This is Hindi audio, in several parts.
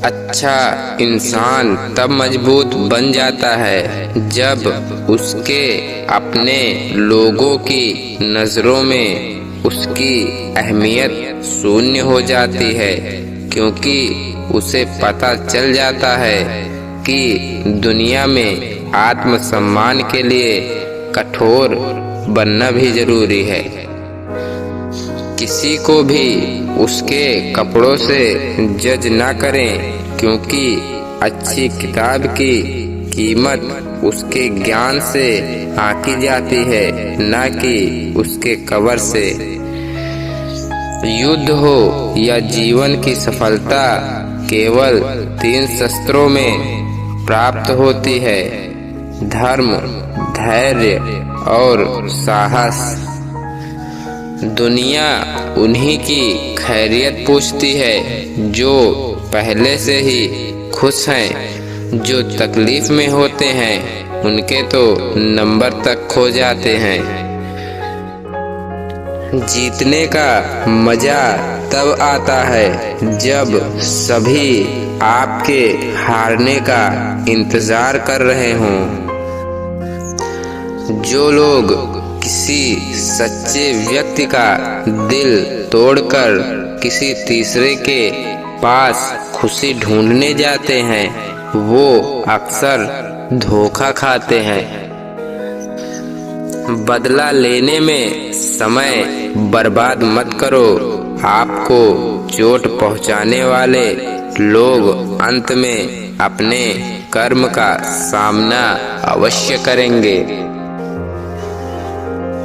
अच्छा इंसान तब मजबूत बन जाता है जब उसके अपने लोगों की नज़रों में उसकी अहमियत शून्य हो जाती है, क्योंकि उसे पता चल जाता है कि दुनिया में आत्मसम्मान के लिए कठोर बनना भी जरूरी है। किसी को भी उसके कपड़ों से जज ना करें, क्योंकि अच्छी किताब की कीमत उसके ज्ञान से आंकी जाती है, ना कि उसके कवर से। युद्ध हो या जीवन की सफलता केवल 3 शस्त्रों में प्राप्त होती है: धर्म, धैर्य और साहस। दुनिया उन्हीं की खैरियत पूछती है जो पहले से ही खुश हैं। जो तकलीफ में होते हैं उनके तो नंबर तक खो जाते हैं। जीतने का मजा तब आता है जब सभी आपके हारने का इंतजार कर रहे हों। जो लोग किसी सच्चे व्यक्ति का दिल तोड़कर किसी तीसरे के पास खुशी ढूंढने जाते हैं, वो अक्सर धोखा खाते हैं। बदला लेने में समय बर्बाद मत करो। आपको चोट पहुंचाने वाले लोग अंत में अपने कर्म का सामना अवश्य करेंगे।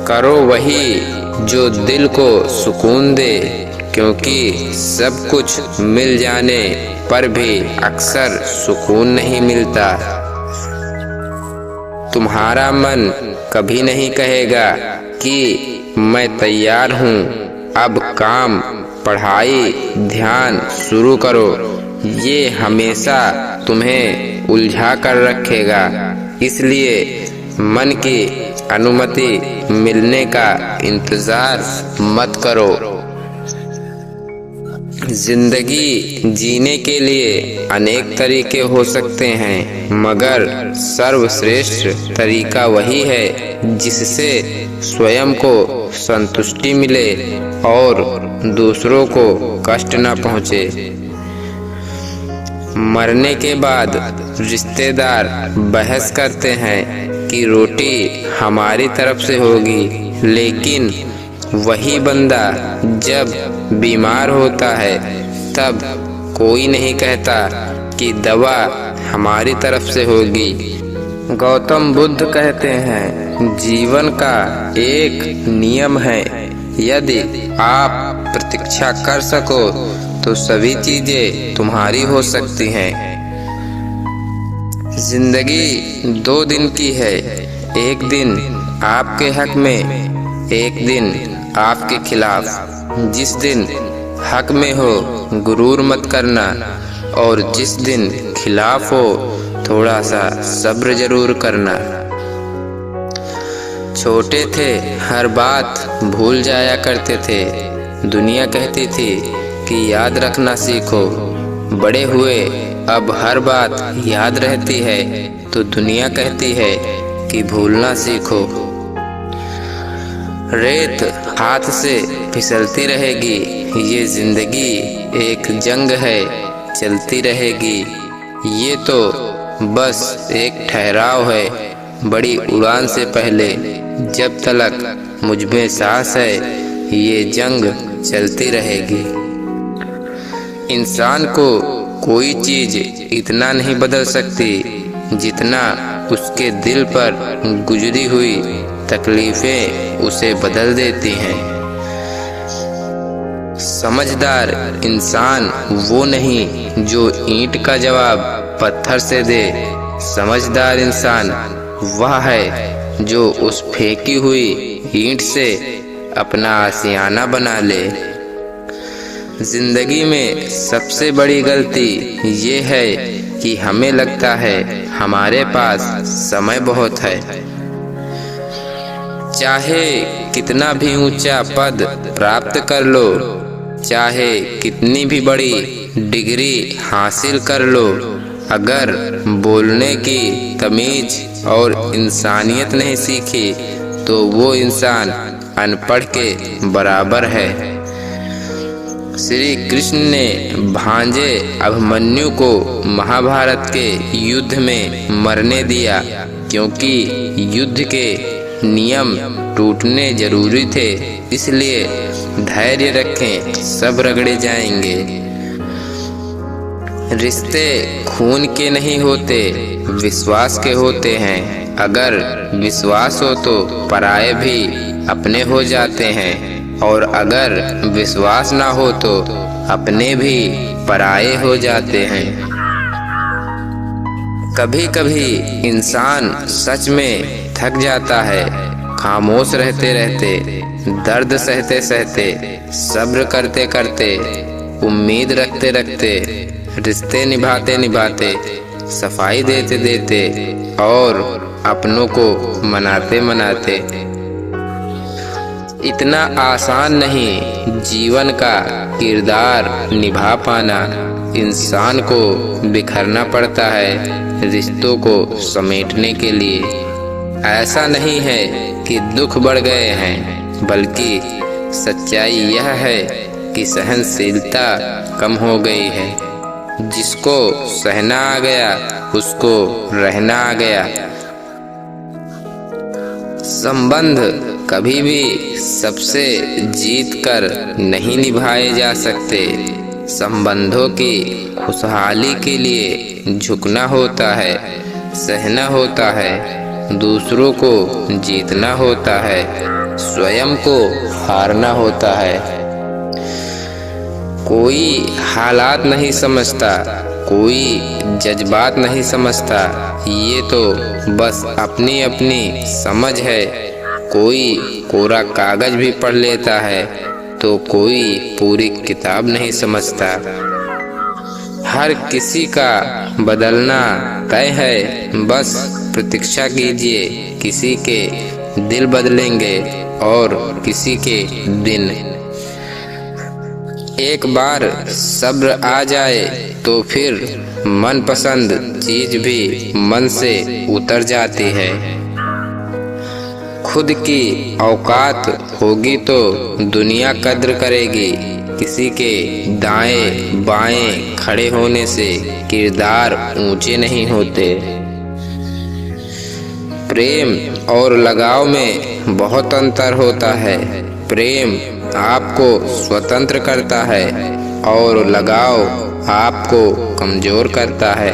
करो वही जो दिल को सुकून दे, क्योंकि सब कुछ मिल जाने पर भी अक्सर सुकून नहीं मिलता। तुम्हारा मन कभी नहीं कहेगा कि मैं तैयार हूँ, अब काम, पढ़ाई, ध्यान शुरू करो। ये हमेशा तुम्हें उलझा कर रखेगा। इसलिए मन की अनुमति मिलने का इंतजार मत करो। जिंदगी जीने के लिए अनेक तरीके हो सकते हैं, मगर सर्वश्रेष्ठ तरीका वही है जिससे स्वयं को संतुष्टि मिले और दूसरों को कष्ट न पहुंचे। मरने के बाद रिश्तेदार बहस करते हैं कि रोटी हमारी तरफ से होगी, लेकिन वही बंदा जब बीमार होता है तब कोई नहीं कहता कि दवा हमारी तरफ से होगी। गौतम बुद्ध कहते हैं, जीवन का एक नियम है, यदि आप प्रतीक्षा कर सको तो सभी चीजें तुम्हारी हो सकती हैं। जिंदगी 2 दिन की है, एक दिन आपके हक में, एक दिन आपके खिलाफ। जिस दिन हक में हो गुरूर मत करना, और जिस दिन खिलाफ हो थोड़ा सा सब्र जरूर करना। छोटे थे हर बात भूल जाया करते थे, दुनिया कहती थी कि याद रखना सीखो। बड़े हुए अब हर बात याद रहती है, तो दुनिया कहती है कि भूलना सीखो। रेत हाथ से फिसलती रहेगी, ये जिंदगी एक जंग है, चलती रहेगी। ये तो बस एक ठहराव है, बड़ी उड़ान से पहले। जब तलक मुझ में सांस है, ये जंग चलती रहेगी। इंसान को कोई चीज इतना नहीं बदल सकती जितना उसके दिल पर गुजरी हुई तकलीफें उसे बदल देती हैं। समझदार इंसान वो नहीं जो ईंट का जवाब पत्थर से दे। समझदार इंसान वह है जो उस फेंकी हुई ईंट से अपना आशियाना बना ले। जिंदगी में सबसे बड़ी गलती ये है कि हमें लगता है हमारे पास समय बहुत है। चाहे कितना भी ऊंचा पद प्राप्त कर लो, चाहे कितनी भी बड़ी डिग्री हासिल कर लो, अगर बोलने की तमीज और इंसानियत नहीं सीखी तो वो इंसान अनपढ़ के बराबर है। श्री कृष्ण ने भांजे अभिमन्यु को महाभारत के युद्ध में मरने दिया, क्योंकि युद्ध के नियम टूटने जरूरी थे। इसलिए धैर्य रखें, सब रगड़े जाएंगे। रिश्ते खून के नहीं होते, विश्वास के होते हैं। अगर विश्वास हो तो पराये भी अपने हो जाते हैं, और अगर विश्वास ना हो तो अपने भी पराये हो जाते हैं। कभी कभी इंसान सच में थक जाता है, खामोश रहते रहते, दर्द सहते सहते, सब्र करते करते, उम्मीद रखते रखते, रिश्ते निभाते निभाते, सफाई देते देते और अपनों को मनाते मनाते। इतना आसान नहीं जीवन का किरदार निभा पाना। इंसान को बिखरना पड़ता है रिश्तों को समेटने के लिए। ऐसा नहीं है कि दुख बढ़ गए हैं, बल्कि सच्चाई यह है कि सहनशीलता कम हो गई है। जिसको सहना आ गया उसको रहना आ गया। संबंध कभी भी सबसे जीत कर नहीं निभाए जा सकते। संबंधों की खुशहाली के लिए झुकना होता है, सहना होता है, दूसरों को जीतना होता है, स्वयं को हारना होता है। कोई हालात नहीं समझता, कोई जज्बात नहीं समझता, ये तो बस अपनी अपनी समझ है। कोई कोरा कागज भी पढ़ लेता है तो कोई पूरी किताब नहीं समझता। हर किसी का बदलना तय है, बस प्रतीक्षा कीजिए। किसी के दिल बदलेंगे और किसी के दिन। एक बार सब्र आ जाए तो फिर मनपसंद चीज भी मन से उतर जाती है। खुद की औकात होगी तो दुनिया कद्र करेगी। किसी के दाएं बाएं खड़े होने से किरदार ऊंचे नहीं होते। प्रेम और लगाव में बहुत अंतर होता है। प्रेम आपको स्वतंत्र करता है और लगाव आपको कमजोर करता है।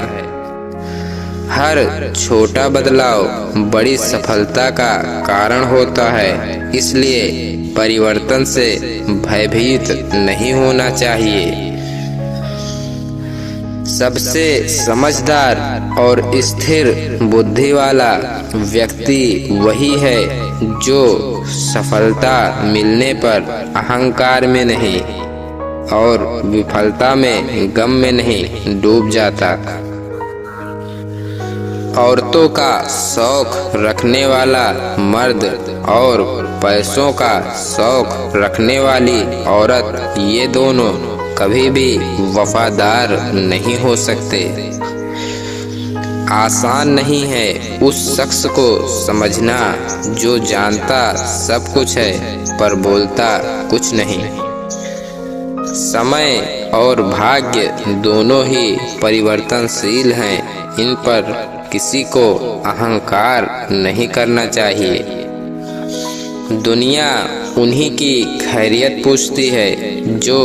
हर छोटा बदलाव बड़ी सफलता का कारण होता है, इसलिए परिवर्तन से भयभीत नहीं होना चाहिए। सबसे समझदार और स्थिर बुद्धि वाला व्यक्ति वही है जो सफलता मिलने पर अहंकार में नहीं और विफलता में गम में नहीं डूब जाता। औरतों का शौक रखने वाला मर्द और पैसों का शौक रखने वाली औरत, ये दोनों कभी भी वफादार नहीं हो सकते। आसान नहीं है उस शख्स को समझना जो जानता सब कुछ है पर बोलता कुछ नहीं। समय और भाग्य दोनों ही परिवर्तनशील हैं, इन पर किसी को अहंकार नहीं करना चाहिए। दुनिया उन्हीं की खैरियत पूछती है जो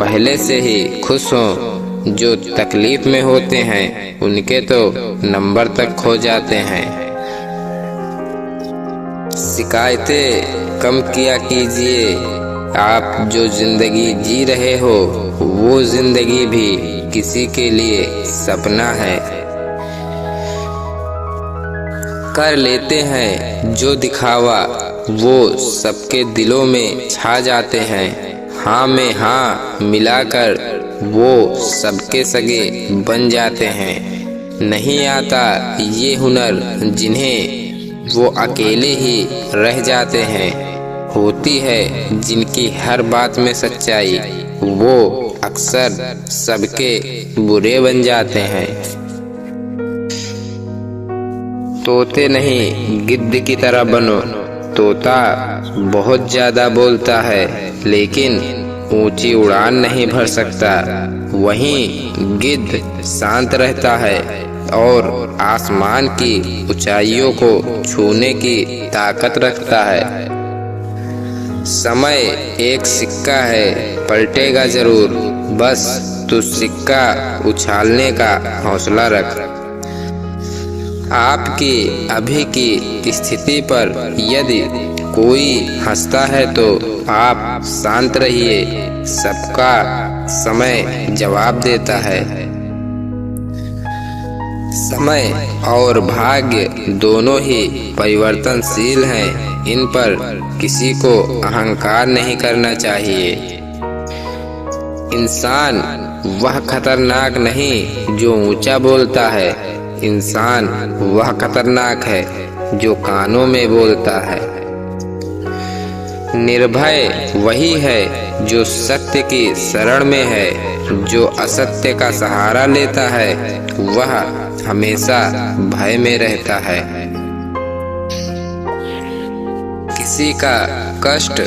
पहले से ही खुश हों। जो तकलीफ में होते हैं उनके तो नंबर तक खो जाते हैं। शिकायतें कम किया कीजिए। आप जो जिंदगी जी रहे हो वो जिंदगी भी किसी के लिए सपना है। कर लेते हैं जो दिखावा वो सबके दिलों में छा जाते हैं। हाँ में हाँ मिलाकर वो सबके सगे बन जाते हैं। नहीं आता ये हुनर जिन्हें वो अकेले ही रह जाते हैं। होती है जिनकी हर बात में सच्चाई वो अक्सर सबके बुरे बन जाते हैं। तोते नहीं गिद्ध की तरह बनो। तोता बहुत ज्यादा बोलता है लेकिन ऊंची उड़ान नहीं भर सकता। वहीं गिद्ध शांत रहता है और आसमान की ऊंचाइयों को छूने की ताकत रखता है। समय एक सिक्का है, पलटेगा जरूर, बस तू सिक्का उछालने का हौसला रख। आपकी अभी की स्थिति पर यदि कोई हंसता है तो आप शांत रहिए, सबका समय जवाब देता है। समय और भाग्य दोनों ही परिवर्तनशील हैं, इन पर किसी को अहंकार नहीं करना चाहिए। इंसान वह खतरनाक नहीं जो ऊंचा बोलता है, इंसान वह खतरनाक है जो कानों में बोलता है। निर्भय वही है जो सत्य की शरण में है, जो असत्य का सहारा लेता है वह हमेशा भय में रहता है। किसी का कष्ट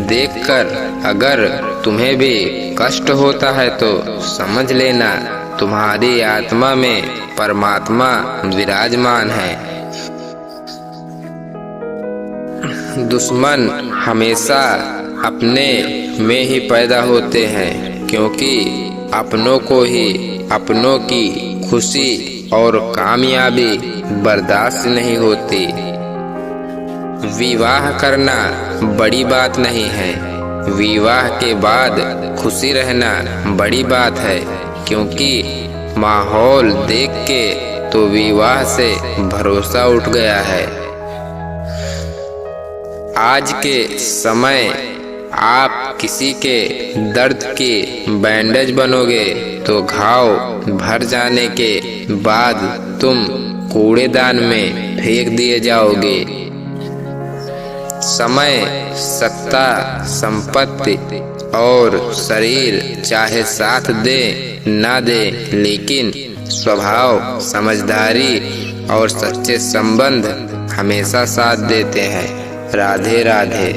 देखकर अगर तुम्हें भी कष्ट होता है तो समझ लेना तुम्हारी आत्मा में परमात्मा विराजमान है। दुश्मन हमेशा अपने में ही पैदा होते हैं, क्योंकि अपनों को ही अपनों की खुशी और कामयाबी बर्दाश्त नहीं होती। विवाह करना बड़ी बात नहीं है, विवाह के बाद खुशी रहना बड़ी बात है, क्योंकि माहौल देख के तो विवाह से भरोसा उठ गया है। आज के समय आप किसी के दर्द की बैंडेज बनोगे तो घाव भर जाने के बाद तुम कूड़ेदान में फेंक दिए जाओगे। समय, सत्ता, संपत्ति और शरीर चाहे साथ दे ना दे, लेकिन स्वभाव, समझदारी और सच्चे संबंध हमेशा साथ देते हैं। राधे राधे।